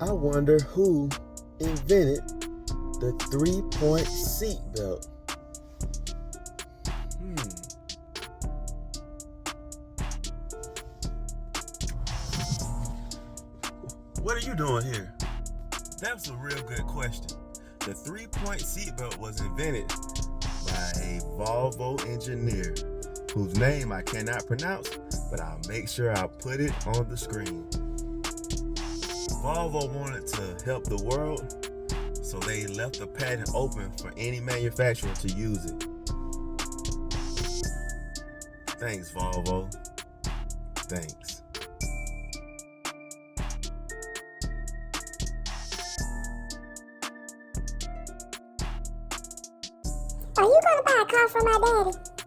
I wonder who invented the three-point seat belt. What are you doing here? That's a real good question. The three-point seatbelt was invented by a Volvo engineer whose name I cannot pronounce, but I'll make sure I put it on the screen. Volvo wanted to help the world, so they left the patent open for any manufacturer to use it. Thanks, Volvo. Thanks. Are you gonna buy a car for my daddy?